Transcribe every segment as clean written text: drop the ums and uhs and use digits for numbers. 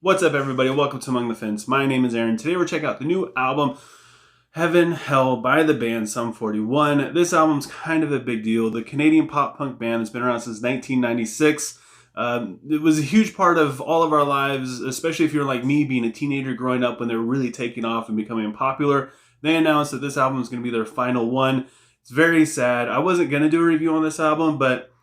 What's up, everybody? Welcome to Among the Fence. My name is Aaron. Today we're checking out the new album, Heaven Hell, by the band Sum 41. This album's kind of a big deal. The Canadian pop punk band has been around since 1996. It was a huge part of all of our lives, especially if you're like me, being a teenager growing up when they were really taking off and becoming popular. They announced that this album is going to be their final one. It's very sad. I wasn't going to do a review on this album, but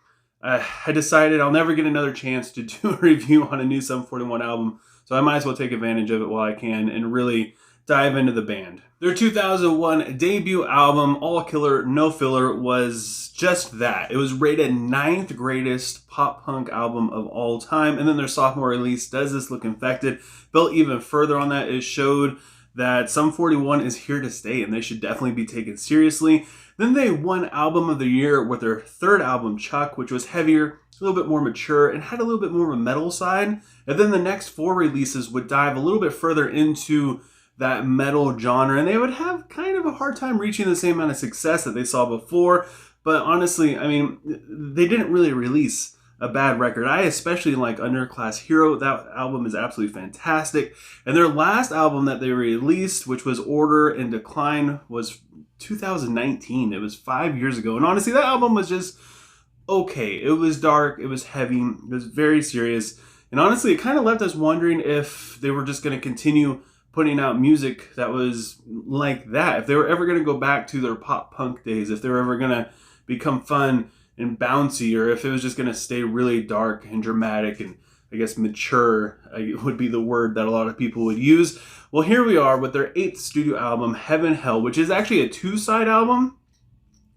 I decided I'll never get another chance to do a review on a new Sum 41 album, so I might as well take advantage of it while I can and really dive into the band. Their 2001 debut album, All Killer, No Filler, was just that. It was rated 9th greatest pop punk album of all time, and then their sophomore release, Does This Look Infected, built even further on that. It showed that Sum 41 is here to stay and they should definitely be taken seriously. Then they won Album of the Year with their third album, Chuck, which was heavier, a little bit more mature, and had a little bit more of a metal side. And then the next 4 releases would dive a little bit further into that metal genre, and they would have kind of a hard time reaching the same amount of success that they saw before. But honestly, I mean, they didn't really release a bad record. I especially like Underclass Hero. That album is absolutely fantastic. And their last album that they released, which was Order and Decline, was 2019. It was 5 years ago. And honestly, that album was just okay. It was dark. It was heavy. It was very serious. And honestly, it kind of left us wondering if they were just going to continue putting out music that was like that. If they were ever going to go back to their pop punk days, if they were ever going to become fun and bouncy, or if it was just going to stay really dark and dramatic and I guess mature would be the word that a lot of people would use. Well, here we are with their 8th studio album, Heaven Hell, which is actually a 2-side album,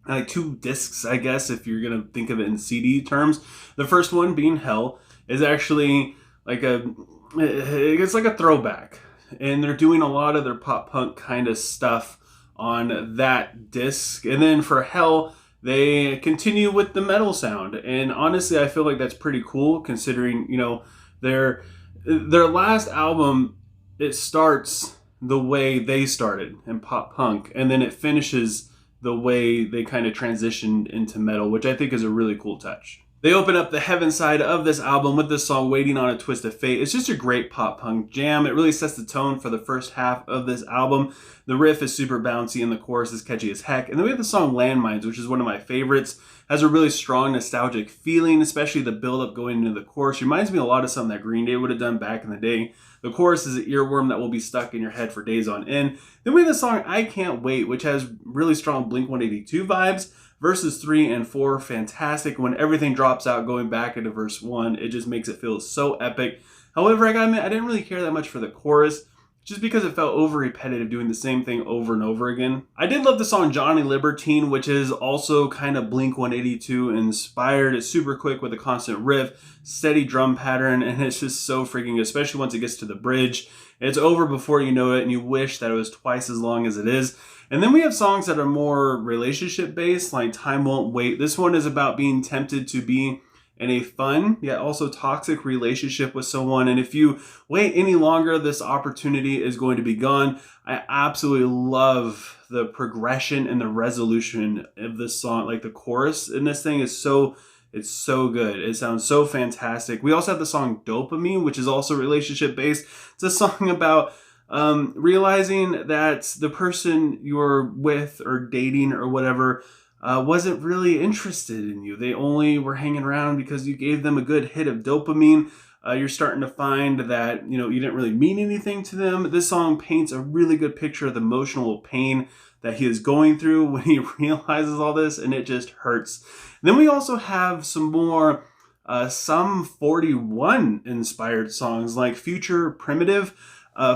like 2 discs, I guess, if you're going to think of it in CD terms. The first one, being Hell, is actually like it's like a throwback, and they're doing a lot of their pop punk kind of stuff on that disc. And then for Hell, they continue with the metal sound, and honestly, I feel like that's pretty cool considering, you know, their last album, it starts the way they started in pop punk, and then it finishes the way they kind of transitioned into metal, which I think is a really cool touch. They open up the Heaven side of this album with the song Waiting on a Twist of Fate. It's just a great pop punk jam. It really sets the tone for the first half of this album. The riff is super bouncy and the chorus is catchy as heck. And then we have the song Landmines, which is one of my favorites. Has a really strong nostalgic feeling, especially the build-up going into the chorus. Reminds me a lot of something that Green Day would have done back in the day. The chorus is an earworm that will be stuck in your head for days on end. Then we have the song I Can't Wait, which has really strong Blink-182 vibes. Verses 3 and 4, fantastic. When everything drops out going back into verse 1, it just makes it feel so epic. However, I gotta admit, I didn't really care that much for the chorus, just because it felt over repetitive, doing the same thing over and over again. I did love the song Johnny Libertine, which is also kind of Blink-182 inspired. It's super quick with a constant riff, steady drum pattern, and it's just so freaking good, especially once it gets to the bridge. It's over before you know it, and you wish that it was twice as long as it is. And then we have songs that are more relationship based, like Time Won't Wait. This one is about being tempted to be in a fun, yet also toxic relationship with someone. And if you wait any longer, this opportunity is going to be gone. I absolutely love the progression and the resolution of this song. Like the chorus in this thing is it's so good. It sounds so fantastic. We also have the song Dopamine, which is also relationship based. It's a song about realizing that the person you're with or dating or whatever wasn't really interested in you. They only were hanging around because you gave them a good hit of dopamine. You're starting to find that, you know, you didn't really mean anything to them. This song paints a really good picture of the emotional pain that he is going through when he realizes all this, and it just hurts. Then we also have some more Sum 41 inspired songs like Future Primitive.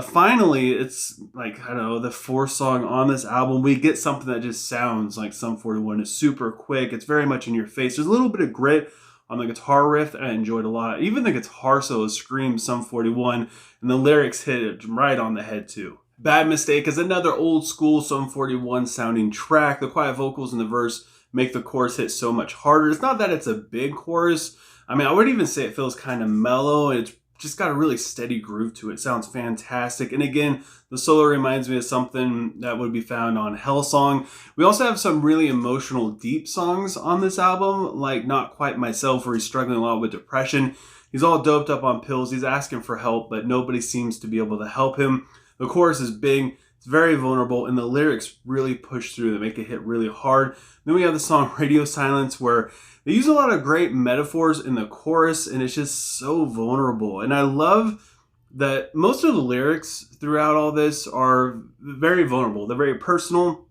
Finally, it's like, I don't know, the 4th song on this album. We get something that just sounds like Sum 41. It's super quick. It's very much in your face. There's a little bit of grit on the guitar riff that I enjoyed a lot. Even the guitar solo screams Sum 41, and the lyrics hit it right on the head too. Bad Mistake is another old school Sum 41 sounding track. The quiet vocals in the verse make the chorus hit so much harder. It's not that it's a big chorus. I mean, I would even say it feels kind of mellow. It's just got a really steady groove to it. It sounds fantastic. And again, the solo reminds me of something that would be found on Hellsong. We also have some really emotional, deep songs on this album, like Not Quite Myself, where he's struggling a lot with depression. He's all doped up on pills. He's asking for help, but nobody seems to be able to help him. The chorus is big. It's very vulnerable, and the lyrics really push through. They make it hit really hard. Then we have the song Radio Silence, where they use a lot of great metaphors in the chorus, and it's just so vulnerable. And I love that most of the lyrics throughout all this are very vulnerable. They're very personal.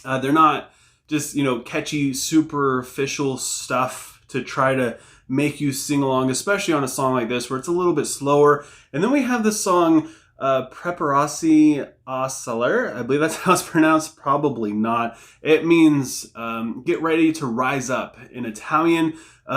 They're not just, catchy, superficial stuff to try to make you sing along, especially on a song like this where it's a little bit slower. And then we have the song Preparasi a Saler. I believe that's how it's pronounced. Probably not. It means get ready to rise up in Italian.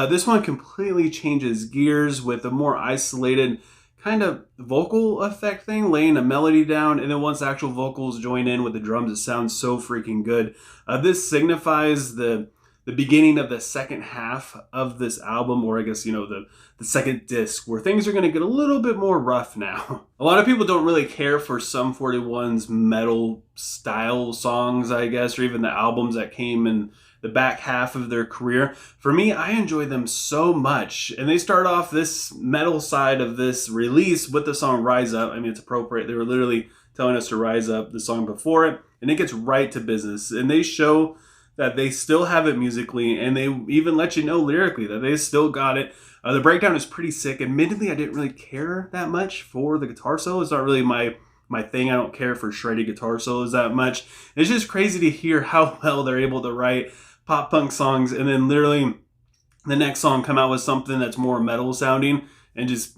This one completely changes gears with a more isolated kind of vocal effect thing, laying a melody down, and then once the actual vocals join in with the drums, it sounds so freaking good. This signifies the beginning of the second half of this album, or I guess, the second disc, where things are going to get a little bit more rough now. A lot of people don't really care for Sum 41's metal style songs, I guess, or even the albums that came in the back half of their career. For me, I enjoy them so much. And they start off this metal side of this release with the song Rise Up. I mean, it's appropriate. They were literally telling us to rise up, the song before it, and it gets right to business. And they show that they still have it musically, and they even let you know lyrically that they still got it. The breakdown is pretty sick. Admittedly, I didn't really care that much for the guitar solo. It's not really my thing. I don't care for shreddy guitar solos that much. It's just crazy to hear how well they're able to write pop punk songs, and then literally the next song come out with something that's more metal sounding and just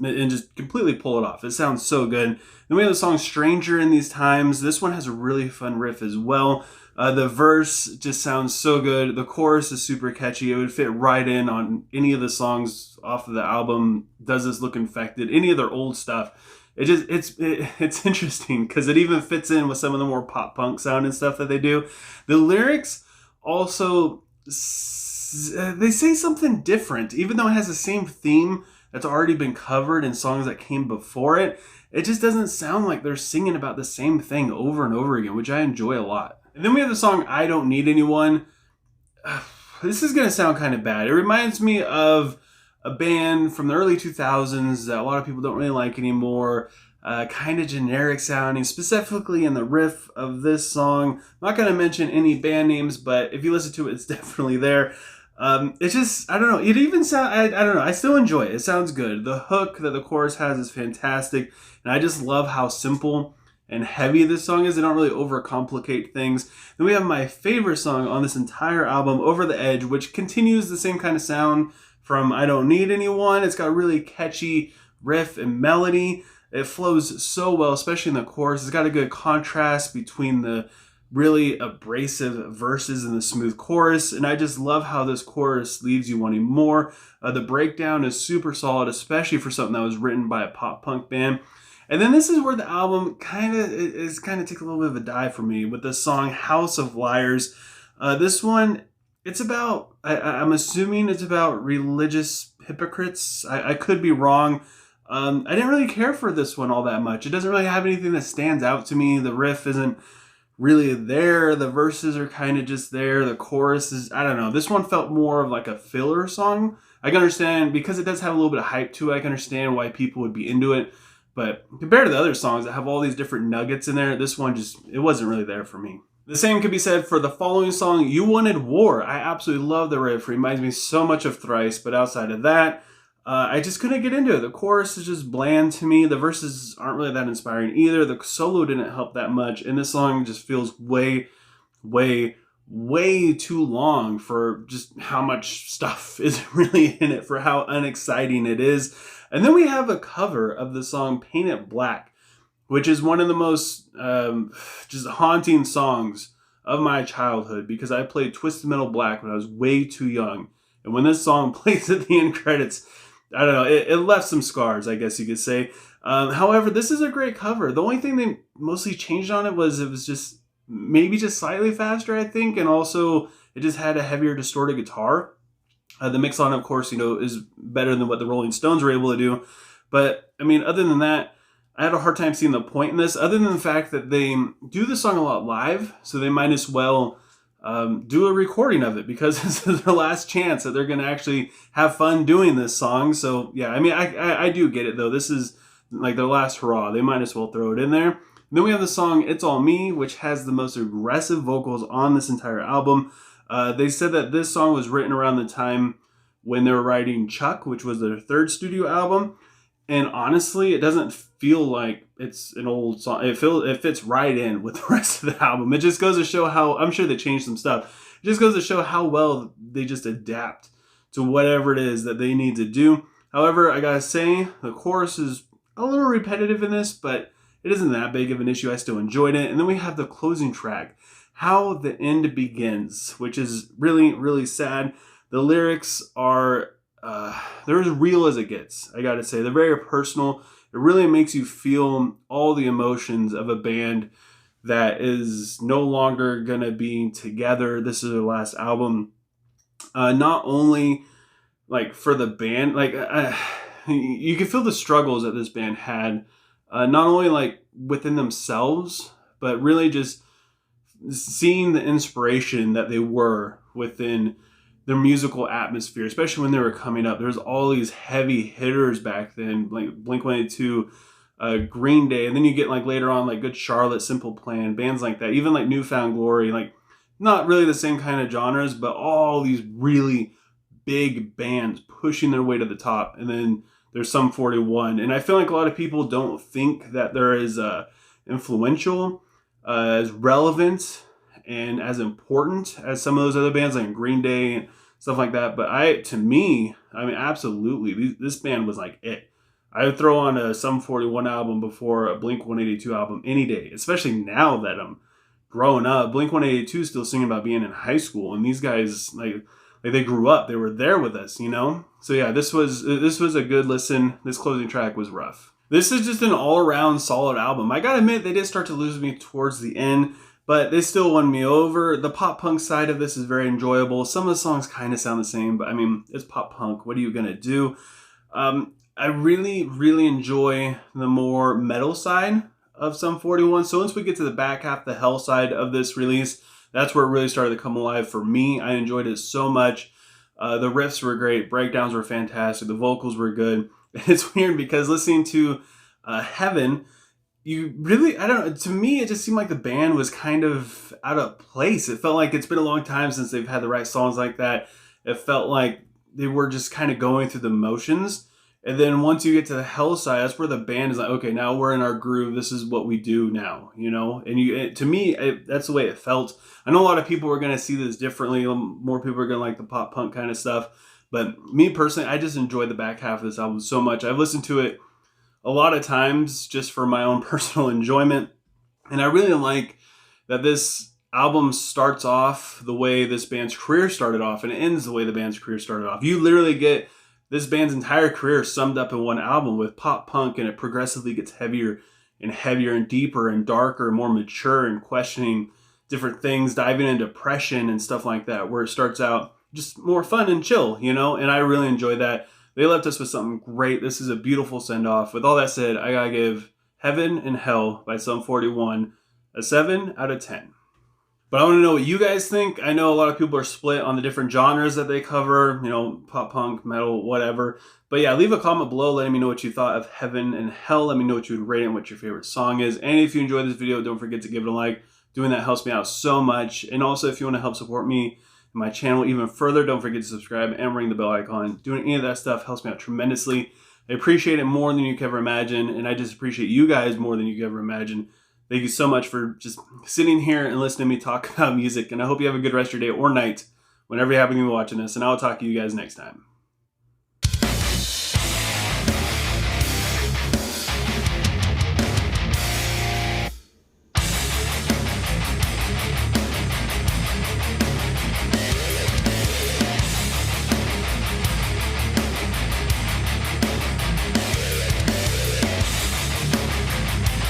completely pull it off. It sounds so good. Then we have the song Stranger in These Times. This one has a really fun riff as well. The verse just sounds so good. The chorus is super catchy. It would fit right in on any of the songs off of the album. Does This Look Infected? Any of their old stuff. It's interesting because it even fits in with some of the more pop punk sounding stuff that they do. The lyrics also, they say something different, even though it has the same theme that's already been covered in songs that came before it. It just doesn't sound like they're singing about the same thing over and over again, which I enjoy a lot. And then we have the song I Don't Need Anyone. This is going to sound kind of bad. It reminds me of a band from the early 2000s that a lot of people don't really like anymore. Kind of generic sounding, specifically in the riff of this song. I'm not going to mention any band names, but if you listen to it, it's definitely there. It's just, I don't know. It even sound, I don't know. I still enjoy it. It sounds good. The hook that the chorus has is fantastic. And I just love how simple and heavy this song is. They don't really overcomplicate things. Then we have my favorite song on this entire album, Over the Edge, which continues the same kind of sound from I Don't Need Anyone. It's got a really catchy riff and melody. It flows so well, especially in the chorus. It's got a good contrast between the really abrasive verses and the smooth chorus. And I just love how this chorus leaves you wanting more. The breakdown is super solid, especially for something that was written by a pop punk band. And then this is where the album kind of takes a little bit of a dive for me with the song House of Liars. This one, it's about, I'm assuming it's about religious hypocrites. I could be wrong. I didn't really care for this one all that much. It doesn't really have anything that stands out to me. The riff isn't really there. The verses are kind of just there. The chorus is, I don't know. This one felt more of like a filler song. I can understand, because it does have a little bit of hype to it, I can understand why people would be into it. But compared to the other songs that have all these different nuggets in there, this one it wasn't really there for me. The same could be said for the following song, You Wanted War. I absolutely love the riff. It reminds me so much of Thrice, but outside of that, I just couldn't get into it. The chorus is just bland to me. The verses aren't really that inspiring either. The solo didn't help that much. And this song just feels way, way, way too long for just how much stuff is really in it, for how unexciting it is. And then we have a cover of the song Paint It Black, which is one of the most just haunting songs of my childhood, because I played Twisted Metal Black when I was way too young. And when this song plays at the end credits, I don't know, it left some scars, I guess you could say. However, this is a great cover. The only thing they mostly changed on it was just maybe just slightly faster, I think. And also it just had a heavier distorted guitar. The mix on it, of course, is better than what the Rolling Stones were able to do. But I mean, other than that, I had a hard time seeing the point in this, other than the fact that they do the song a lot live. So they might as well do a recording of it, because this is their last chance that they're going to actually have fun doing this song. So yeah, I mean, I do get it though. This is like their last hurrah. They might as well throw it in there. And then we have the song It's All Me, which has the most aggressive vocals on this entire album. They said that this song was written around the time when they were writing Chuck, which was their third studio album. And honestly, it doesn't feel like it's an old song. It fits right in with the rest of the album. It just goes to show how, I'm sure they changed some stuff. It just goes to show how well they just adapt to whatever it is that they need to do. However, I gotta say, the chorus is a little repetitive in this, but it isn't that big of an issue. I still enjoyed it. And then we have the closing track, How the End Begins, which is really, really sad. The lyrics are, they're as real as it gets, I gotta say. They're very personal. It really makes you feel all the emotions of a band that is no longer gonna be together. This is their last album. Not only like for the band, like you can feel the struggles that this band had, not only like within themselves, but really just seeing the inspiration that they were within their musical atmosphere, especially when they were coming up. There's all these heavy hitters back then, like Blink-182, Green Day, and then you get like later on like Good Charlotte, Simple Plan, bands like that, even like Newfound Glory, like not really the same kind of genres, but all these really big bands pushing their way to the top. And then there's Sum 41, and I feel like a lot of people don't think that they're as influential, as relevant, and as important as some of those other bands like Green Day and stuff like that. But to me, I mean, absolutely, this band was like it. I would throw on a Sum 41 album before a Blink-182 album any day, especially now that I'm growing up. Blink-182 is still singing about being in high school, and these guys, like they grew up. They were there with us, you know? So yeah, this was a good listen. This closing track was rough. This is just an all-around solid album. I gotta admit, they did start to lose me towards the end, but they still won me over. The pop punk side of this is very enjoyable. Some of the songs kind of sound the same, but I mean, it's pop punk. What are you gonna do? I really, really enjoy the more metal side of Sum 41. So once we get to the back half, the hell side of this release, that's where it really started to come alive for me. I enjoyed it so much. The riffs were great. Breakdowns were fantastic. The vocals were good. It's weird because listening to Heaven, you really, I don't know, to me it just seemed like the band was kind of out of place. It felt like it's been a long time since they've had the right songs like that. It felt like they were just kind of going through the motions. And then once you get to the hell side, that's where the band is like, okay, now we're in our groove. This is what we do now, you know? And to me, that's the way it felt. I know a lot of people are going to see this differently. More people are going to like the pop punk kind of stuff. But me personally, I just enjoyed the back half of this album so much. I've listened to it a lot of times just for my own personal enjoyment. And I really like that this album starts off the way this band's career started off and ends the way the band's career started off. You literally get this band's entire career summed up in one album with pop punk, and it progressively gets heavier and heavier and deeper and darker and more mature and questioning different things, diving into depression and stuff like that, where it starts out just more fun and chill, you know? And I really enjoyed that. They left us with something great. This is a beautiful send-off. With all that said, I gotta give Heaven and Hell by Sum 41 a 7 out of 10. But I want to know what you guys think. I know a lot of people are split on the different genres that they cover, you know, pop punk, metal, whatever. But yeah, leave a comment below letting me know what you thought of Heaven and Hell. Let me know what you would rate it and what your favorite song is. And if you enjoyed this video, don't forget to give it a like. Doing that helps me out so much. And also, if you want to help support me and my channel even further, don't forget to subscribe and ring the bell icon. Doing any of that stuff helps me out tremendously. I appreciate it more than you could ever imagine. And I just appreciate you guys more than you could ever imagine. Thank you so much for just sitting here and listening to me talk about music. And I hope you have a good rest of your day or night whenever you happen to be watching this. And I'll talk to you guys next time.